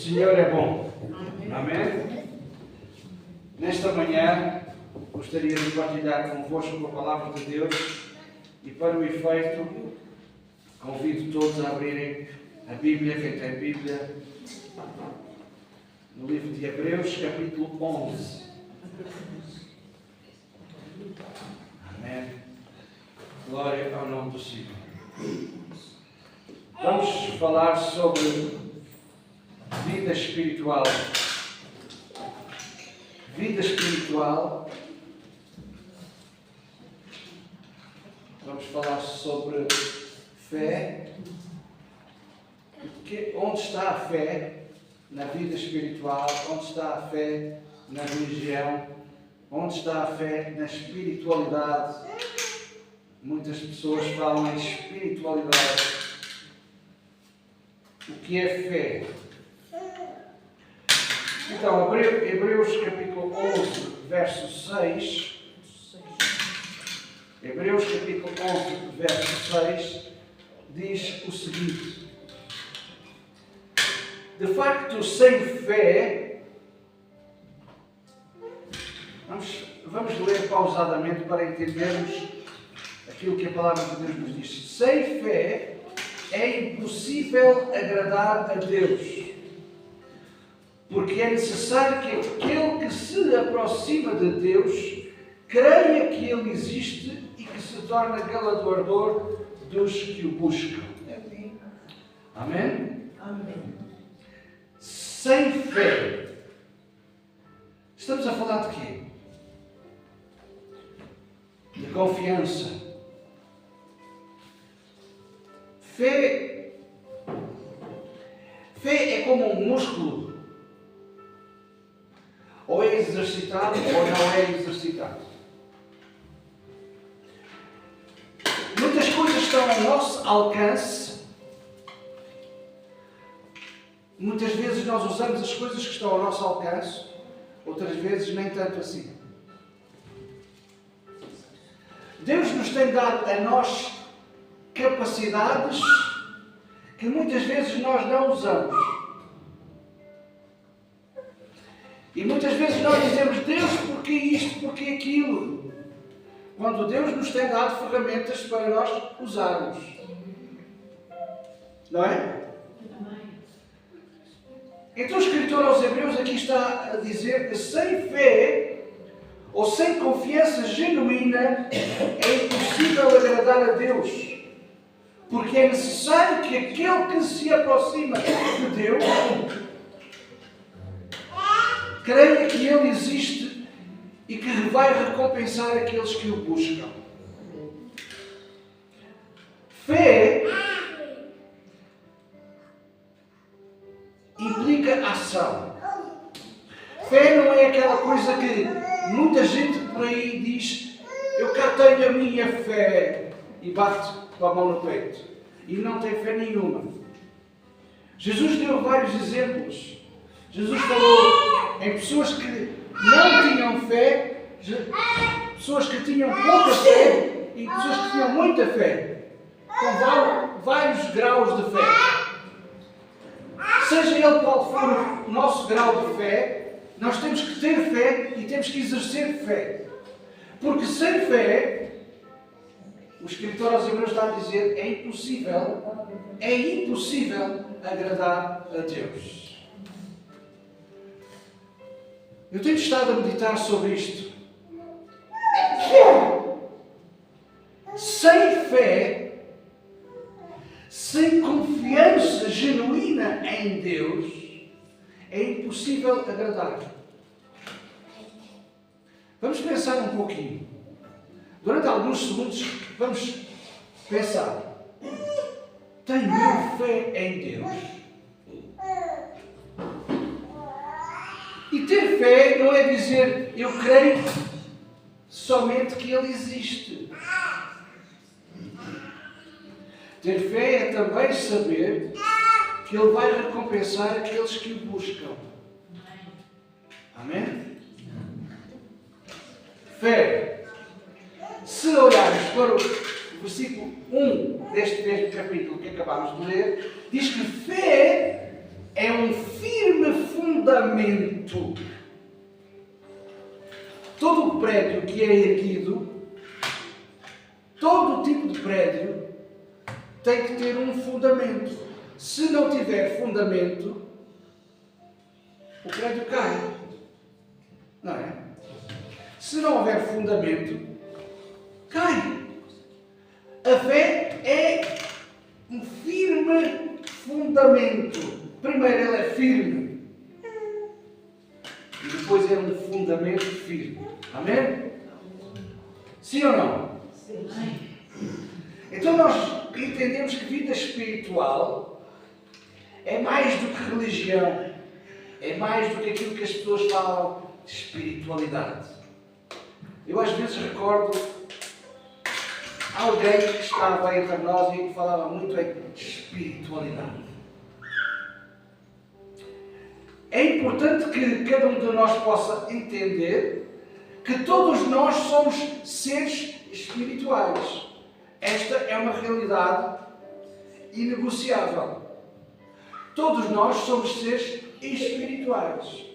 Senhor é bom. Amém? Nesta manhã, gostaria de partilhar convosco a palavra de Deus e, para o efeito, convido todos a abrirem a Bíblia, quem tem Bíblia, no livro de Hebreus, capítulo 11. Amém? Glória ao nome do Senhor. Vamos falar sobre vida espiritual. Vida espiritual. Vamos falar sobre fé. Onde está a fé na vida espiritual? Onde está a fé na religião? Onde está a fé na espiritualidade? Muitas pessoas falam em espiritualidade. O que é fé? Então, Hebreus capítulo 11, verso 6. Hebreus capítulo 11, verso 6, diz o seguinte: de facto, sem fé, vamos ler pausadamente para entendermos aquilo que a palavra de Deus nos diz. Sem fé é impossível agradar a Deus, porque é necessário que aquele que se aproxima de Deus creia que Ele existe e que se torna galardoador dos que o buscam. Amém? Amém. Sem fé. Estamos a falar de quê? De confiança. Fé é como um músculo. Ou é exercitado ou não é exercitado. Muitas coisas estão ao nosso alcance. Muitas vezes nós usamos as coisas que estão ao nosso alcance, outras vezes nem tanto assim. Deus nos tem dado a nós capacidades que muitas vezes nós não usamos. E muitas vezes nós dizemos: Deus, porquê isto, porquê aquilo? Quando Deus nos tem dado ferramentas para nós usarmos. Não é? Então o escritor aos Hebreus aqui está a dizer que sem fé ou sem confiança genuína é impossível agradar a Deus. Porque é necessário que aquele que se aproxima de Deus creia que Ele existe e que vai recompensar aqueles que o buscam. Fé implica ação. Fé não é aquela coisa que muita gente por aí diz: eu cá tenho a minha fé, e bate com a mão no peito e não tem fé nenhuma. Jesus deu vários exemplos. Jesus falou em pessoas que não tinham fé, pessoas que tinham pouca fé e pessoas que tinham muita fé, com vários graus de fé. Seja ele qual for o nosso grau de fé, nós temos que ter fé e temos que exercer fé. Porque sem fé, o escritor aos Hebreus está a dizer, é impossível agradar a Deus. Eu tenho estado a meditar sobre isto. Sem fé, sem confiança genuína em Deus, é impossível agradar. Vamos pensar um pouquinho. Durante alguns segundos, vamos pensar. Tenho eu fé em Deus? E ter fé não é dizer eu creio somente que Ele existe. Ter fé é também saber que Ele vai recompensar aqueles que o buscam. Amém? Fé. Se olharmos para o versículo 1 deste mesmo capítulo que acabámos de ler, diz que fé é um firme fundamento. Todo o prédio que é erguido, todo tipo de prédio, tem que ter um fundamento. Se não tiver fundamento, o prédio cai. Não é? Se não houver fundamento, cai. A fé é um firme fundamento. Primeiro ela é firme. E depois é um fundamento firme. Amém? Sim ou não? Sim. Então nós entendemos que vida espiritual é mais do que religião. É mais do que aquilo que as pessoas falam de espiritualidade. Eu às vezes recordo alguém que estava entre nós e que falava muito em espiritualidade. É importante que cada um de nós possa entender que todos nós somos seres espirituais. Esta é uma realidade inegociável. Todos nós somos seres espirituais.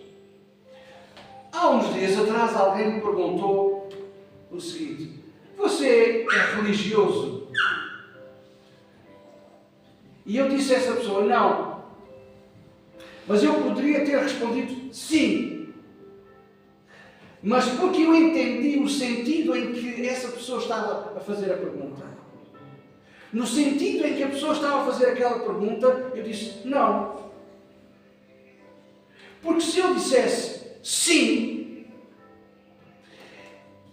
Há uns dias atrás alguém me perguntou o seguinte: você é religioso? E eu disse a essa pessoa: não. Mas eu poderia ter respondido sim. Mas porque eu entendi o sentido em que essa pessoa estava a fazer a pergunta. No sentido em que a pessoa estava a fazer aquela pergunta, eu disse não. Porque se eu dissesse sim,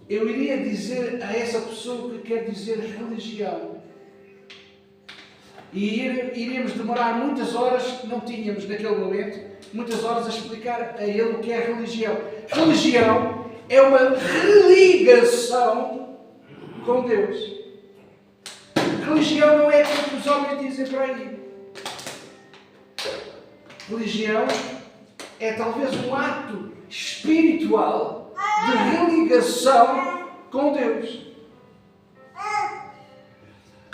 eu iria dizer a essa pessoa que quer dizer religião. E iríamos demorar muitas horas, não tínhamos naquele momento, muitas horas a explicar a ele o que é religião. Religião é uma religação com Deus. Religião não é aquilo que os homens dizem por aí. Religião é talvez um ato espiritual de religação com Deus.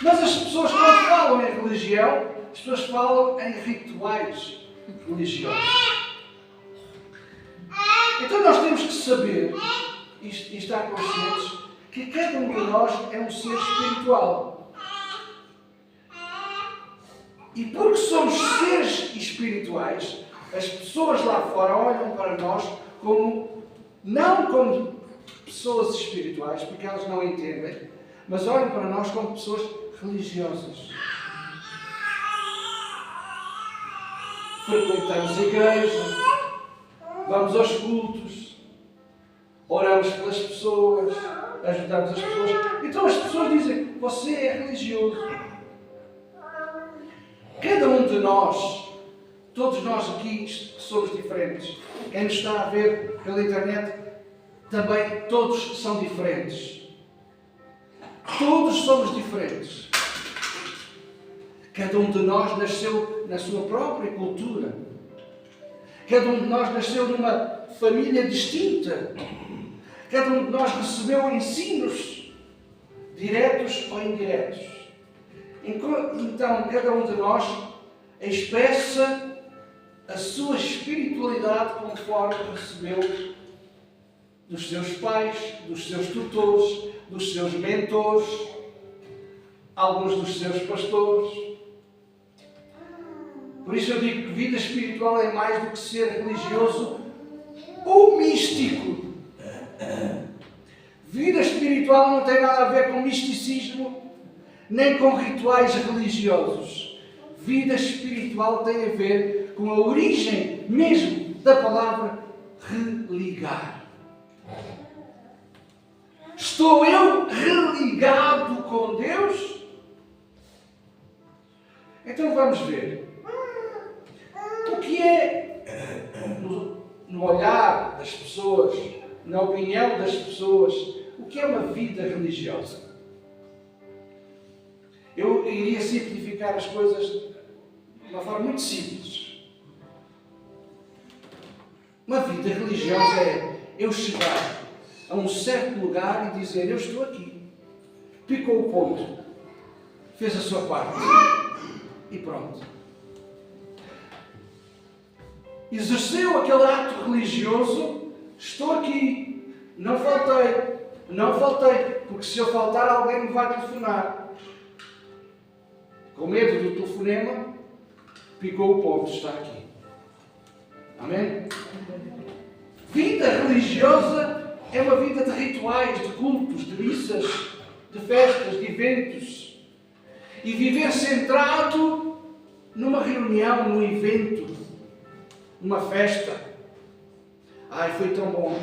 Mas as pessoas, quando falam em religião, as pessoas falam em rituais religiosos. Então nós temos que saber e estar conscientes que cada um de nós é um ser espiritual. E porque somos seres espirituais, as pessoas lá fora olham para nós não como pessoas espirituais, porque elas não entendem, mas olham para nós como pessoas religiosas. Frequentamos a igreja, vamos aos cultos, oramos pelas pessoas, ajudamos as pessoas. Então as pessoas dizem: você é religioso. Cada um de nós, todos nós aqui somos diferentes. Quem nos está a ver pela internet, também todos são diferentes. Todos somos diferentes. Cada um de nós nasceu na sua própria cultura. Cada um de nós nasceu numa família distinta. Cada um de nós recebeu ensinos diretos ou indiretos. Então, cada um de nós expressa a sua espiritualidade conforme recebeu dos seus pais, dos seus tutores, dos seus mentores, alguns dos seus pastores. Por isso eu digo que vida espiritual é mais do que ser religioso ou místico. Vida espiritual não tem nada a ver com misticismo, nem com rituais religiosos. Vida espiritual tem a ver com a origem mesmo da palavra religar. Estou eu religado com Deus? Então vamos ver. O que é, no olhar das pessoas, na opinião das pessoas, o que é uma vida religiosa? Eu iria simplificar as coisas de uma forma muito simples. Uma vida religiosa é eu chegar a um certo lugar e dizer: eu estou aqui. Picou o ponto. Fez a sua parte. E pronto. exerceu aquele ato religioso, estou aqui, não faltei, porque se eu faltar alguém me vai telefonar. Com medo do telefonema, picou o ponto, está aqui. Amém? Vida religiosa é uma vida de rituais, de cultos, de missas, de festas, de eventos. E viver centrado numa reunião, num evento, numa festa. Ai, foi tão bom.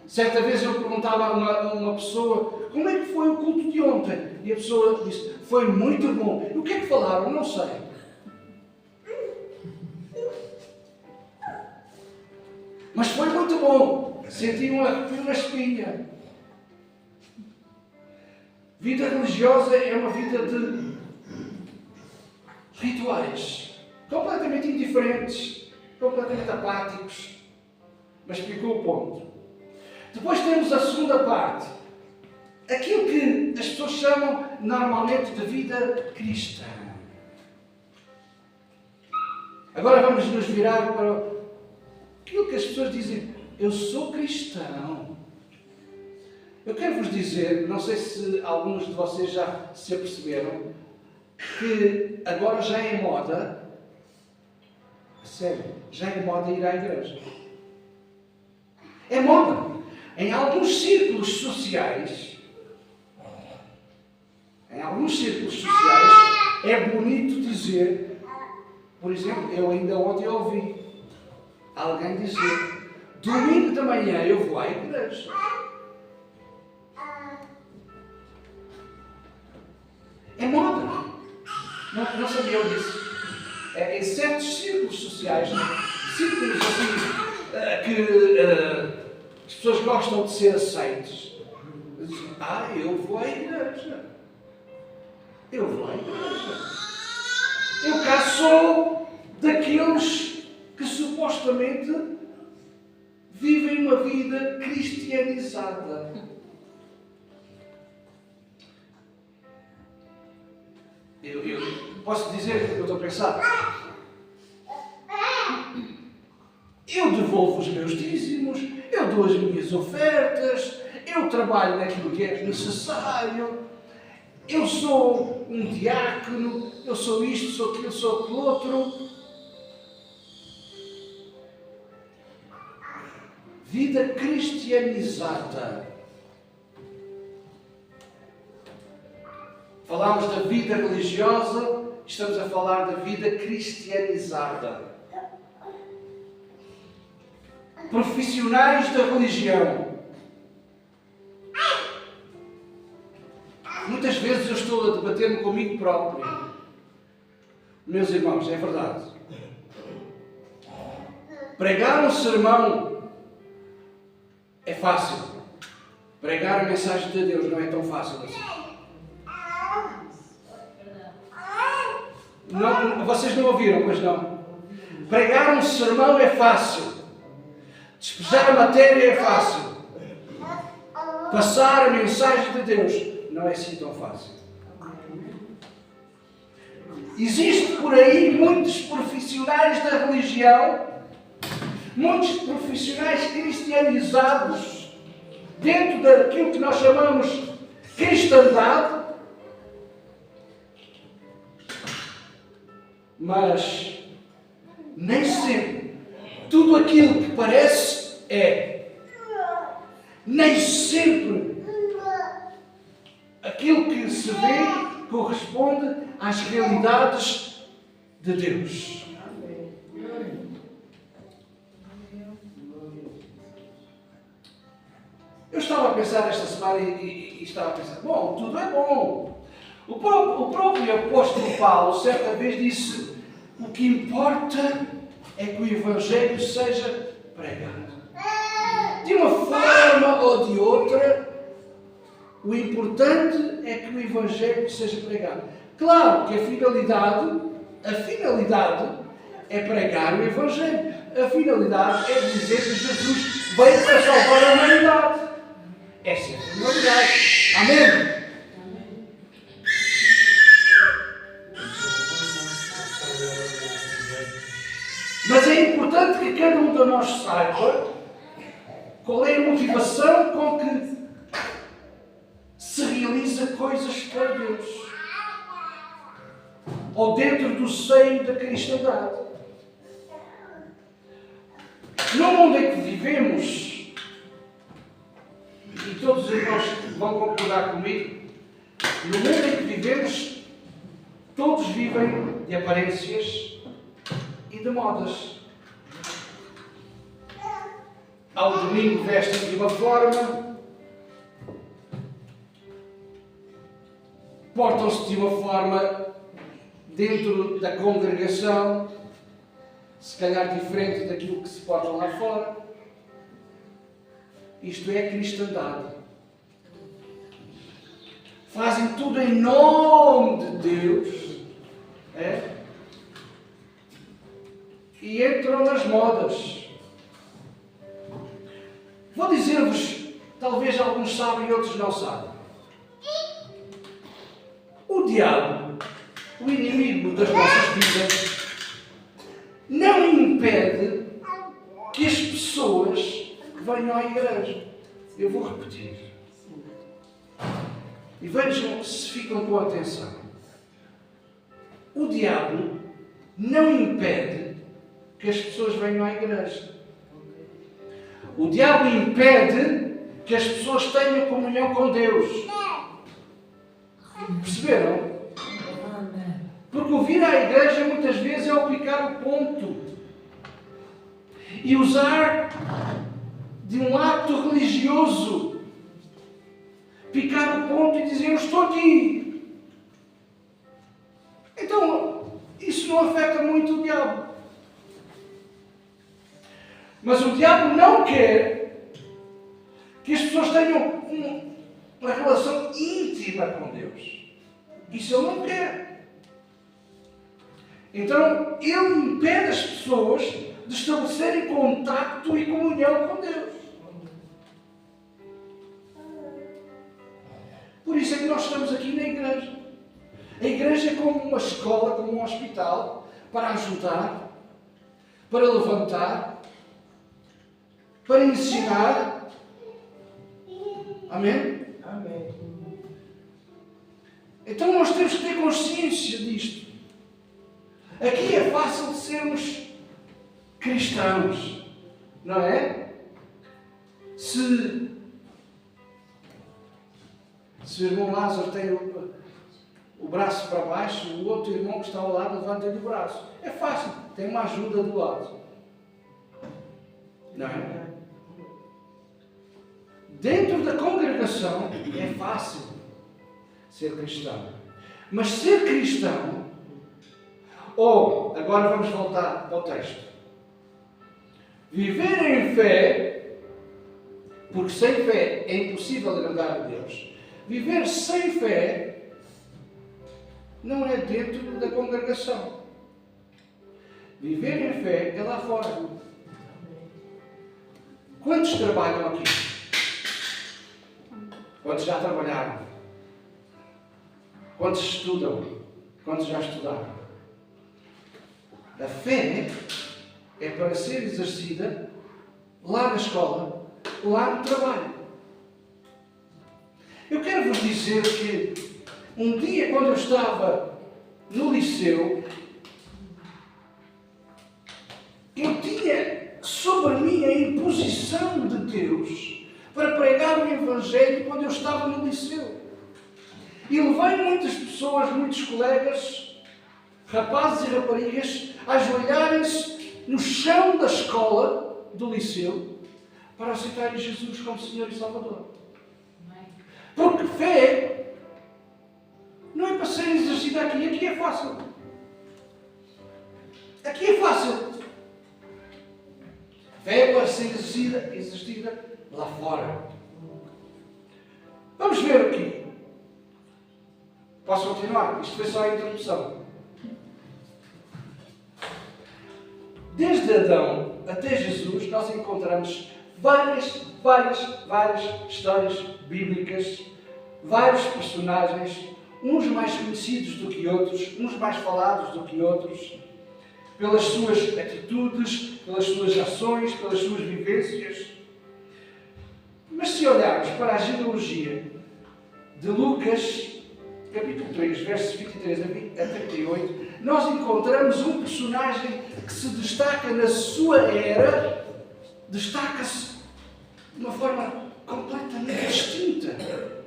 Certa vez eu perguntava a uma pessoa, como é que foi o culto de ontem? E a pessoa disse, foi muito bom. E o que é que falaram? Não sei. Mas foi muito bom. Senti um arrepio na espinha. Vida religiosa é uma vida de rituais completamente indiferentes, completamente apáticos, mas picou o ponto. Depois temos a segunda parte, aquilo que as pessoas chamam normalmente de vida cristã. Agora vamos nos virar para aquilo que as pessoas dizem, eu sou cristão. Eu quero vos dizer, não sei se alguns de vocês já se aperceberam, que agora já é moda, sério, já é moda ir à igreja. É moda. Em alguns círculos sociais, é bonito dizer, por exemplo, eu ainda ontem ouvi alguém dizer, domingo de manhã eu vou à igreja. É moda. Não sabiam disso. Em certos círculos sociais, círculos assim, que as pessoas gostam de ser aceites, dizem, eu vou à igreja. Eu vou à igreja. Eu cá sou daqueles que supostamente vivem uma vida cristianizada. Eu posso dizer o que eu estou a pensar? Eu devolvo os meus dízimos, eu dou as minhas ofertas, eu trabalho naquilo que é necessário, eu sou um diácono, eu sou isto, sou aquilo, sou aquilo outro. Vida cristianizada. Falámos da vida religiosa, estamos a falar da vida cristianizada. Profissionais da religião. Muitas vezes eu estou a debater-me comigo próprio. Meus irmãos, é verdade. Pregar um sermão é fácil. Pregar a mensagem de Deus não é tão fácil assim. Não, vocês não ouviram, pois não? Pregar um sermão é fácil. Despejar a matéria é fácil. Passar a mensagem de Deus não é assim tão fácil. Existem por aí muitos profissionais da religião, muitos profissionais cristianizados dentro daquilo que nós chamamos cristandade, mas nem sempre tudo aquilo que parece é. Nem sempre aquilo que se vê corresponde às realidades de Deus. Eu estava a pensar esta semana e estava a pensar, bom, tudo é bom. O próprio apóstolo Paulo certa vez disse, o que importa é que o Evangelho seja pregado. De uma forma ou de outra, o importante é que o Evangelho seja pregado. Claro que a finalidade é pregar o Evangelho. A finalidade é dizer que Jesus veio para salvar a humanidade. Essa é a finalidade. Amém? Mas é importante que cada um de nós saiba qual é a motivação com que se realiza coisas para Deus, ou dentro do seio da cristandade. No mundo em que vivemos, e todos os irmãos vão concordar comigo, no mundo em que vivemos, todos vivem de aparências e de modas. Ao domingo vestem de uma forma, portam-se de uma forma dentro da congregação, se calhar diferente daquilo que se portam lá fora. Isto é a cristandade. Fazem tudo em nome de Deus, e entram nas modas. Vou dizer-vos, talvez alguns sabem e outros não sabem. O diabo, o inimigo das nossas vidas, não impede que as pessoas venham à igreja. Eu vou repetir. E vejam se ficam com atenção. O diabo não impede que as pessoas venham à igreja. O diabo impede que as pessoas tenham comunhão com Deus. Perceberam? Porque o vir à igreja muitas vezes é o picar o ponto e usar de um ato religioso, picar o ponto e dizer: eu estou aqui. Então, isso não afeta muito o diabo. Mas o diabo não quer que as pessoas tenham uma relação íntima com Deus. Isso ele não quer. Então, ele impede as pessoas de estabelecerem contacto e comunhão com Deus. Por isso é que nós estamos aqui na igreja. A igreja é como uma escola, como um hospital, para ajudar, para levantar, para ensinar. Amém? Amém. Então nós temos que ter consciência disto. Aqui é fácil de sermos cristãos, não é? Se o irmão Lázaro tem o braço para baixo, o outro irmão que está ao lado levanta-lhe o braço. É fácil, tem uma ajuda do lado. Não é? Dentro da congregação é fácil ser cristão. Mas ser cristão, ou, agora vamos voltar ao texto, viver em fé, porque sem fé é impossível agradar a Deus. Viver sem fé não é dentro da congregação. Viver em fé é lá fora. Quantos trabalham aqui? Quantos já trabalharam? Quantos estudam? Quantos já estudaram? A fé é para ser exercida lá na escola, lá no trabalho. Eu quero vos dizer que um dia, quando eu estava no liceu, eu tinha sobre mim a imposição de Deus para pregar o Evangelho quando eu estava no liceu. E levei muitas pessoas, muitos colegas, rapazes e raparigas, a ajoelharem-se no chão da escola do liceu para aceitarem Jesus como Senhor e Salvador. Porque fé não é para ser exercida aqui. Aqui é fácil. Aqui é fácil. Fé é para ser exercida lá fora. Vamos ver aqui. Posso continuar? Isto foi só a introdução. Desde Adão até Jesus, nós encontramos várias histórias bíblicas, vários personagens, uns mais conhecidos do que outros, uns mais falados do que outros, pelas suas atitudes, pelas suas ações, pelas suas vivências. Mas se olharmos para a genealogia de Lucas, capítulo 3, versos 23 a 38, nós encontramos um personagem que se destaca na sua era, destaca-se de uma forma completamente distinta.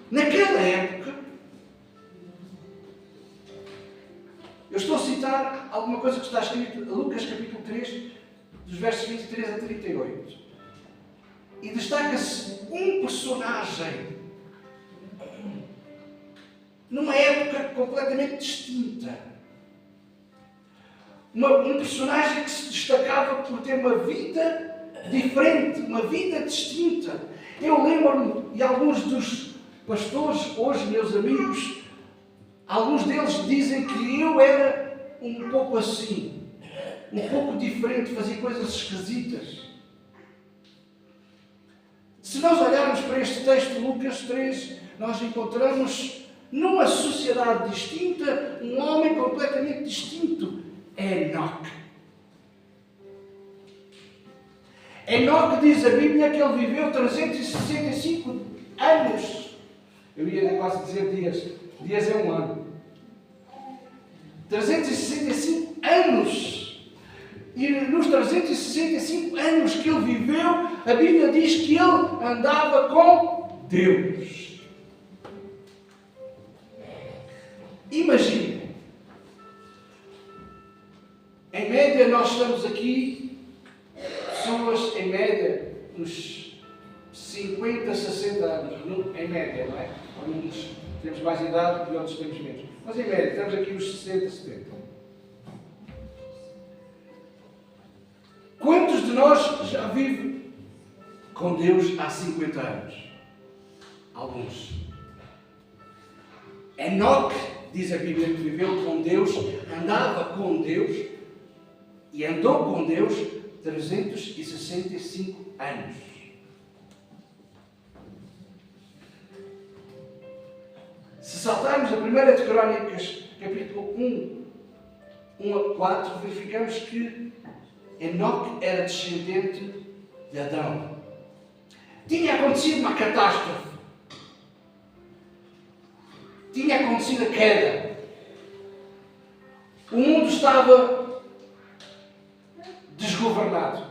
Naquela época, eu estou a citar alguma coisa que está escrito em Lucas capítulo 3, dos versos 23 a 38. E destaca-se um personagem numa época completamente distinta. Um personagem que se destacava por ter uma vida diferente, uma vida distinta. Eu lembro-me, e alguns dos pastores, hoje meus amigos, alguns deles dizem que eu era um pouco assim, um pouco diferente, fazia coisas esquisitas. Se nós olharmos para este texto, Lucas 3, nós encontramos numa sociedade distinta um homem completamente distinto, Enoque. Enoque diz a Bíblia que ele viveu 365 anos. Eu ia quase dizer dias. Dias é um ano. 365 anos. E nos 365 anos que ele viveu, a Bíblia diz que ele andava com Deus. Imagine. Em média, nós estamos aqui, pessoas em média, nos 50, 60 anos. Em média, não é? Alguns temos mais idade e outros temos menos. Mas em média, estamos aqui nos 60, 70. Quantos de nós já vivem com Deus há 50 anos? Alguns. Enoque, diz a Bíblia, que viveu com Deus, andava com Deus e andou com Deus 365 anos. Se saltarmos a 1 de Crónicas, capítulo 1 a 4, verificamos que Enoque era descendente de Adão. Tinha acontecido uma catástrofe. Tinha acontecido a queda. O mundo estava desgovernado.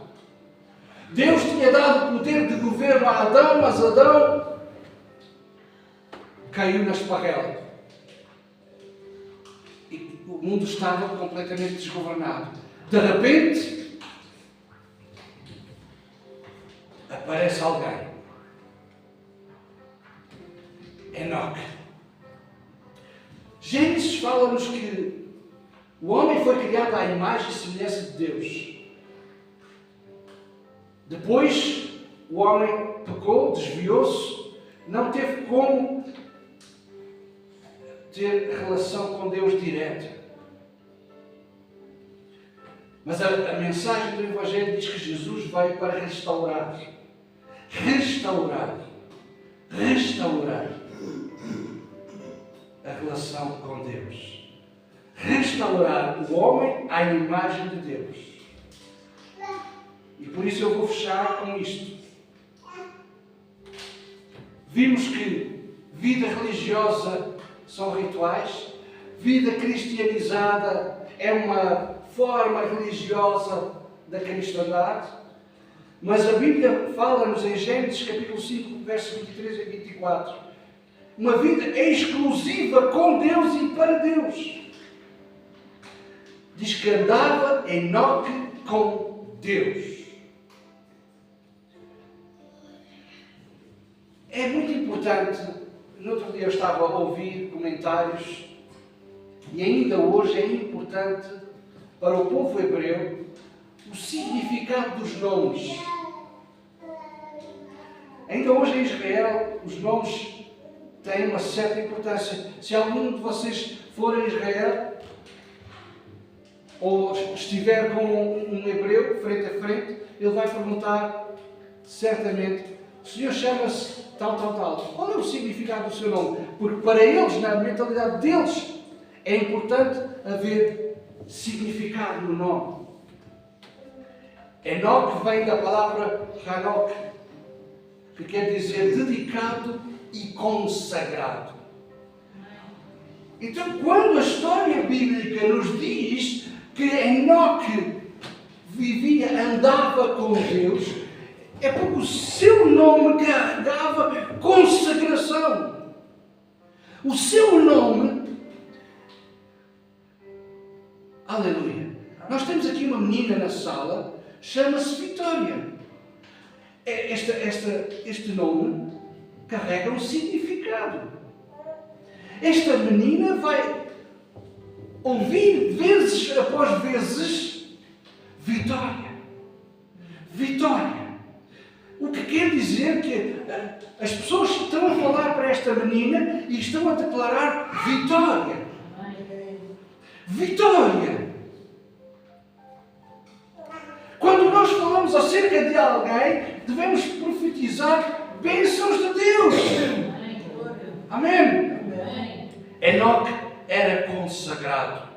Deus tinha dado o poder de governo a Adão, mas Adão caiu na esparrela. E o mundo estava completamente desgovernado. De repente, aparece alguém. Enoque. Gênesis fala-nos que o homem foi criado à imagem e semelhança de Deus. Depois, o homem pecou, desviou-se, não teve como ter relação com Deus direta. Mas a mensagem do Evangelho diz que Jesus veio para restaurar a relação com Deus. Restaurar o homem à imagem de Deus. E por isso eu vou fechar com isto. Vimos que vida religiosa são rituais, vida cristianizada é uma forma religiosa da cristandade, mas a Bíblia fala-nos em Gênesis capítulo 5, versos 23 a 24, uma vida exclusiva com Deus e para Deus. Diz que andava Enoque com Deus. É muito importante, no outro dia eu estava a ouvir comentários, e ainda hoje é importante para o povo hebreu o significado dos nomes. Ainda hoje em Israel, os nomes têm uma certa importância. Se algum de vocês for a Israel, ou estiver com um hebreu frente a frente, ele vai perguntar certamente: o senhor chama-se tal, tal, tal. Qual é o significado do seu nome? Porque para eles, na mentalidade deles, é importante haver significado no nome. Enoque vem da palavra Hanok, que quer dizer dedicado e consagrado. Então, quando a história bíblica nos diz que Enoque vivia, andava com Deus, é porque o seu nome carregava consagração. O seu nome, aleluia. Nós temos aqui uma menina na sala, chama-se Vitória. Este nome carrega um significado. Esta menina vai ouvir vezes após vezes Vitória. Vitória. O que quer dizer que as pessoas estão a falar para esta menina e estão a declarar vitória. Vitória. Quando nós falamos acerca de alguém, devemos profetizar bênçãos de Deus. Amém? Enoque era consagrado.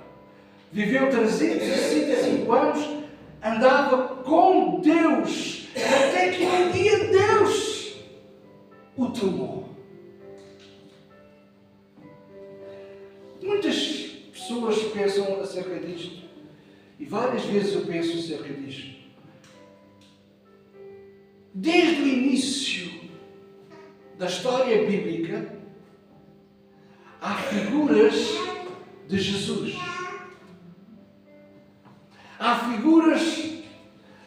Viveu 365 anos, andava com Deus, até que um dia Deus o tomou. Muitas pessoas pensam acerca disto, e várias vezes eu penso acerca disto. Desde o início da história bíblica, há figuras de Jesus. Há figuras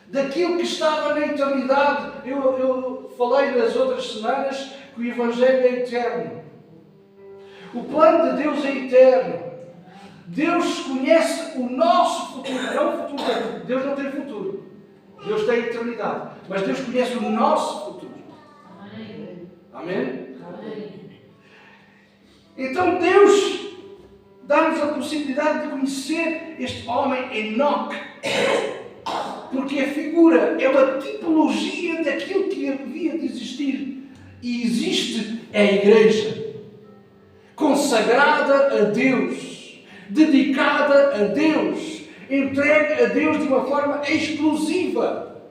daquilo que estava na eternidade. Eu falei nas outras semanas que o Evangelho é eterno. O plano de Deus é eterno. Deus conhece o nosso futuro, não o futuro. Deus não tem futuro. Deus tem eternidade. Mas Deus conhece o nosso futuro. Amém? Então Deus dá-nos a possibilidade de conhecer este homem Enoque. Porque a figura é uma tipologia daquilo que havia de existir. E existe a Igreja. Consagrada a Deus. Dedicada a Deus. Entregue a Deus de uma forma exclusiva.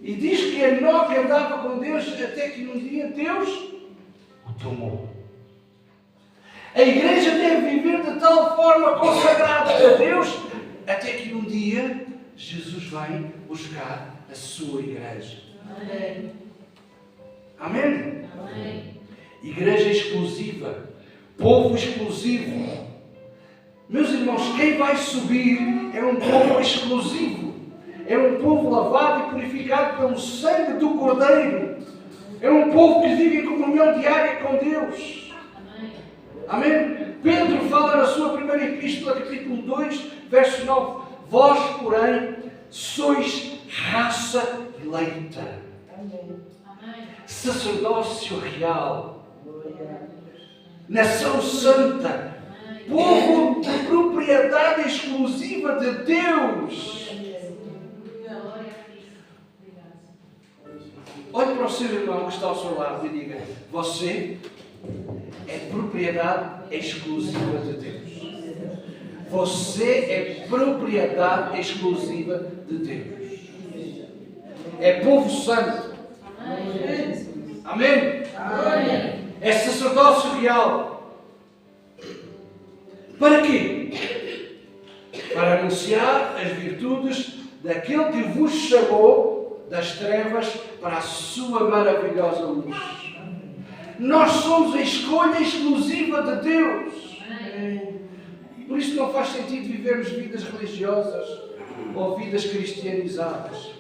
E diz que Enoque andava com Deus até que um dia Deus o tomou. A Igreja deve viver de tal forma consagrada a Deus até que um dia Jesus vem buscar a sua Igreja. Amém? Amém? Amém. Igreja exclusiva. Povo exclusivo. Meus irmãos, quem vai subir é um povo exclusivo. É um povo lavado e purificado pelo sangue do Cordeiro. É um povo que vive em comunhão diária com Deus. Amém? Pedro fala na sua primeira epístola, capítulo 2, verso 9. Vós, porém, sois raça eleita. Sacerdócio real. Nação santa. Povo de propriedade exclusiva de Deus. Olhe para o seu irmão que está ao seu lado e diga: você é propriedade exclusiva de Deus. Você é propriedade exclusiva de Deus. É povo santo. Amém? Amém. É sacerdócio real. Para quê? Para anunciar as virtudes daquele que vos chamou das trevas para a sua maravilhosa luz. Nós somos a escolha exclusiva de Deus. Por isso não faz sentido vivermos vidas religiosas ou vidas cristianizadas.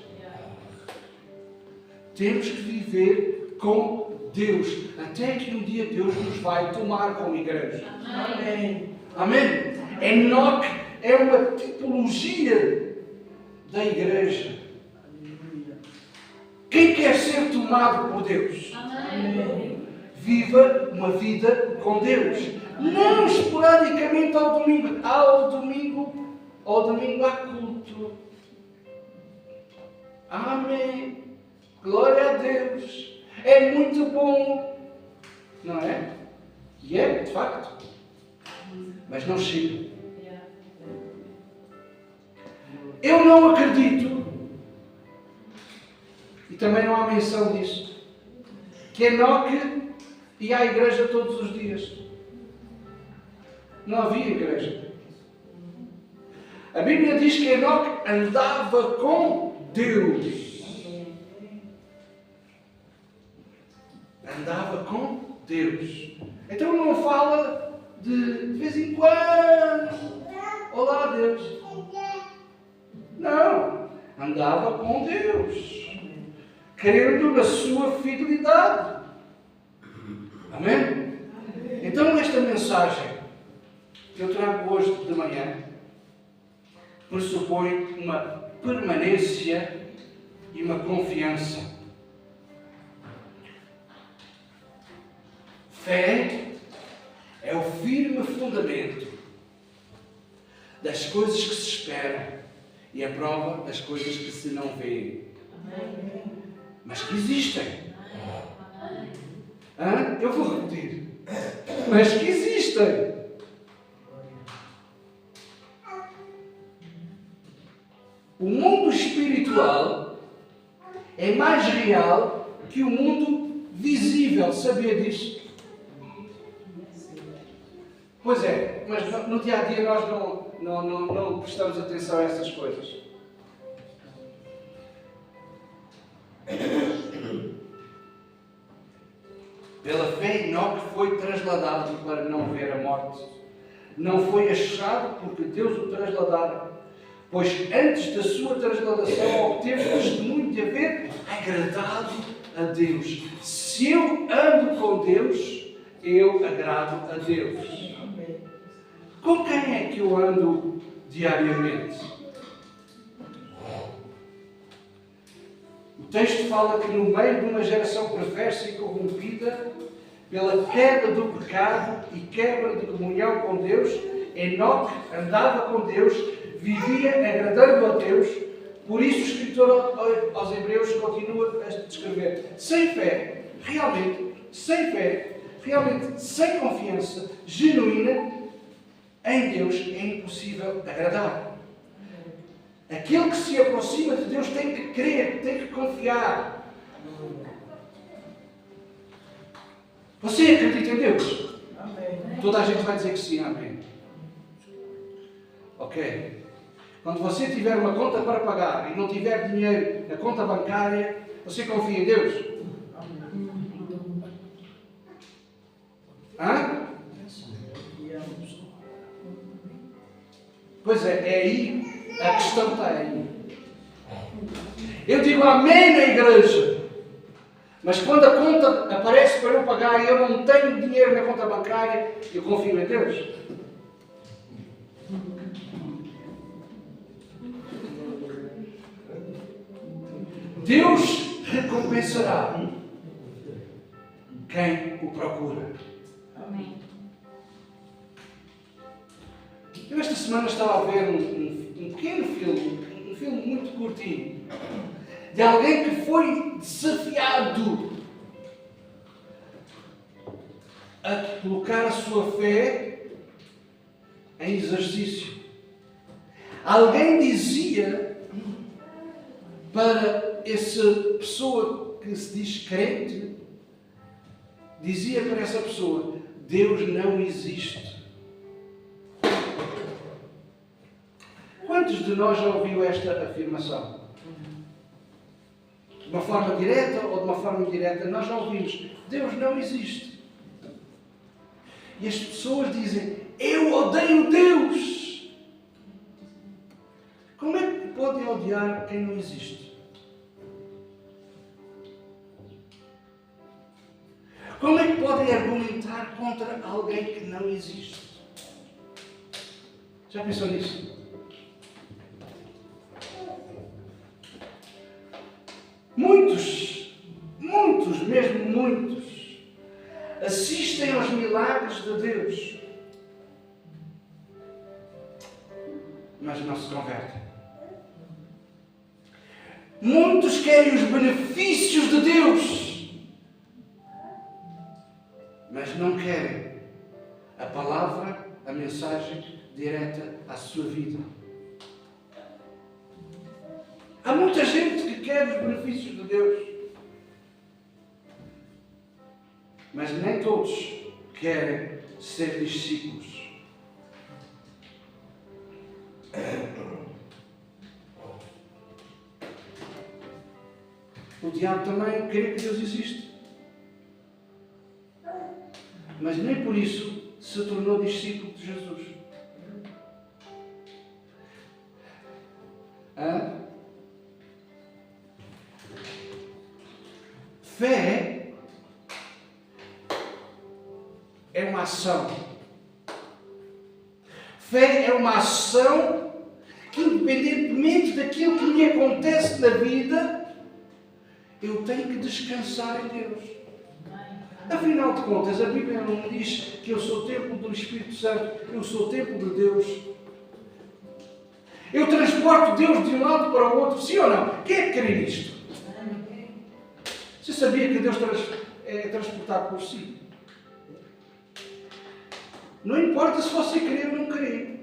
Temos que viver com Deus, até que um dia Deus nos vai tomar como igreja. Amém. Amém. Enoque é uma tipologia da igreja. Quem quer ser tomado por Deus? Amém. Viva uma vida com Deus. Não esporadicamente ao domingo. Ao domingo há culto. Amém. Glória a Deus. É muito bom. Não é? E é, de facto. mas não chega. Eu não acredito, e também não há menção disso, que Enoque ia à igreja todos os dias. Não havia igreja. A Bíblia diz que Enoque andava com Deus. Andava com Deus. Então não fala de vez em quando. Olá, Deus. Não. Andava com Deus. Crendo na sua fidelidade. Amém? Então esta mensagem que eu trago hoje de manhã pressupõe uma permanência e uma confiança. Fé é o firme fundamento das coisas que se esperam e a prova das coisas que se não veem. Mas que existem. Eu vou repetir. Mas que existem. O mundo espiritual é mais real que o mundo visível. Sabia disso? Pois é, mas no dia a dia nós não prestamos atenção a essas coisas. Pela fé, Enoque foi trasladado para não ver a morte. Não foi achado porque Deus o trasladara, pois antes da sua transladação obteve testemunho de haver agradado a Deus. Se eu ando com Deus, eu agrado a Deus. Com quem é que eu ando diariamente? O texto fala que no meio de uma geração perversa e corrompida, pela queda do pecado e quebra de comunhão com Deus, Enoque andava com Deus, vivia agradando a Deus. Por isso o escritor aos Hebreus continua a descrever: sem fé, realmente sem confiança genuína em Deus, é impossível agradar. Aquele que se aproxima de Deus tem que crer, tem que confiar. Você acredita em Deus? Amém. Toda a gente vai dizer que sim, amém. Ok. Quando você tiver uma conta para pagar e não tiver dinheiro na conta bancária, você confia em Deus? Hã? Pois é aí, a questão está aí. Eu digo amém na igreja, mas quando a conta aparece para eu pagar e eu não tenho dinheiro na conta bancária, eu confio em Deus. Deus recompensará quem o procura. Amém. Eu esta semana estava a ver um pequeno filme, um filme muito curtinho, de alguém que foi desafiado a colocar a sua fé em exercício. Alguém dizia para essa pessoa que se diz crente, dizia para essa pessoa: Deus não existe. Quantos de nós já ouviu esta afirmação? De uma forma direta ou de uma forma indireta, nós já ouvimos: Deus não existe. E as pessoas dizem: eu odeio Deus. Como é que podem odiar quem não existe? Como é que podem argumentar contra alguém que não existe? Já pensou nisso? Muitos, mesmo muitos, assistem aos milagres de Deus, mas não se convertem. Muitos querem os benefícios de Deus, mas não querem a palavra, a mensagem mensagem direta à sua vida. Há muita gente que quer os benefícios de Deus, mas nem todos querem ser discípulos. O diabo também crê que Deus existe, mas nem por isso se tornou discípulo de Jesus. Fé é uma ação. Fé é uma ação que, independentemente daquilo que me acontece na vida, eu tenho que descansar em Deus. Afinal de contas, a Bíblia não me diz que eu sou o templo do Espírito Santo, eu sou o templo de Deus. Eu transporto Deus de um lado para o outro, sim ou não? Quem é que crê nisto? Você sabia que Deus é transportado por si? Não importa se você crê ou não crê.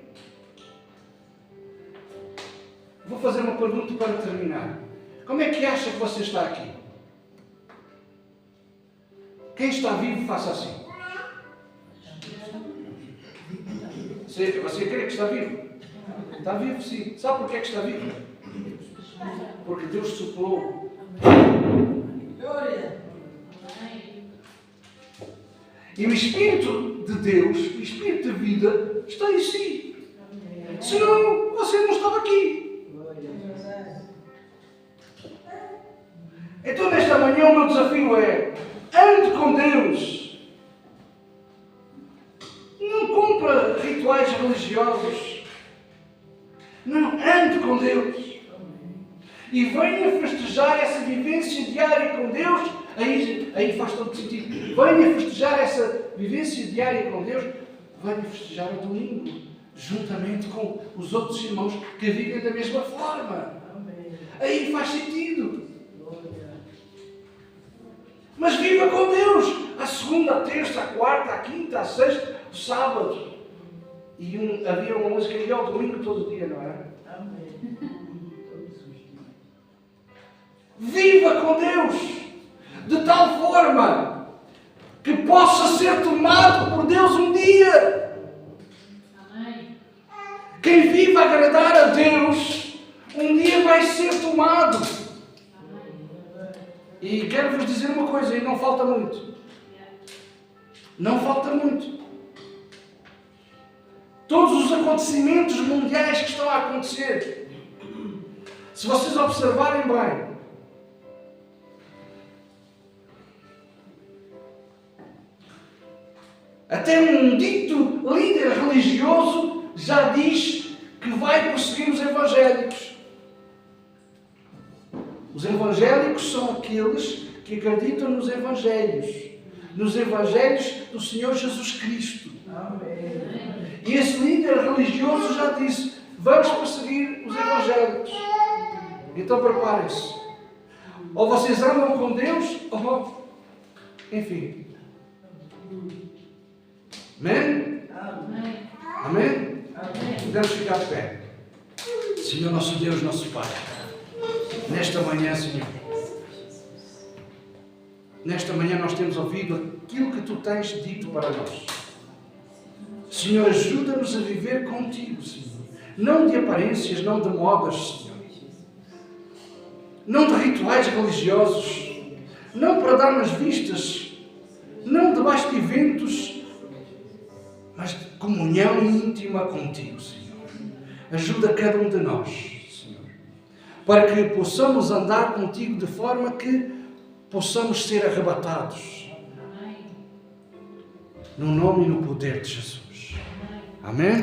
Vou fazer uma pergunta para terminar. Como é que acha que você está aqui? Quem está vivo, faça assim. Você crê que está vivo? Está vivo, sim. Sabe porquê que está vivo? Porque Deus soprou. E o Espírito de Deus, o Espírito de vida, está em si. Senão, você não estava aqui. Então, nesta manhã, o meu desafio é: ande com Deus. Não cumpra rituais religiosos. Não, ande com Deus. E venha festejar essa vivência diária com Deus. Aí faz todo sentido. Venha festejar essa vivência diária com Deus. Venha festejar o domingo, juntamente com os outros irmãos que vivem da mesma forma. Aí faz sentido. Mas viva com Deus. A segunda, a terça, a quarta, a quinta, a sexta, o sábado. E havia uma música e ao domingo todo dia, não era? Viva com Deus de tal forma que possa ser tomado por Deus um dia. Quem vive a agradar a Deus, um dia vai ser tomado. E quero-vos dizer uma coisa, e não falta muito. Não falta muito. Todos os acontecimentos mundiais que estão a acontecer, se vocês observarem bem, até um dito líder religioso já diz que vai perseguir os evangélicos. Os evangélicos são aqueles que acreditam nos evangelhos do Senhor Jesus Cristo. Amém. E esse líder religioso já disse: vamos perseguir os evangélicos. Então preparem-se. Ou vocês andam com Deus, ou... enfim. Amém? Amém? Amém? Podemos ficar de pé. Senhor nosso Deus, nosso Pai, nesta manhã, Senhor, nesta manhã nós temos ouvido aquilo que Tu tens dito para nós. Senhor, ajuda-nos a viver contigo, Senhor. Não de aparências, não de modas, Senhor. Não de rituais religiosos. Não para dar nas vistas. Não debaixo de eventos, mas de comunhão íntima contigo, Senhor. Ajuda cada um de nós, Senhor, para que possamos andar contigo de forma que possamos ser arrebatados. No nome e no poder de Jesus. Amém?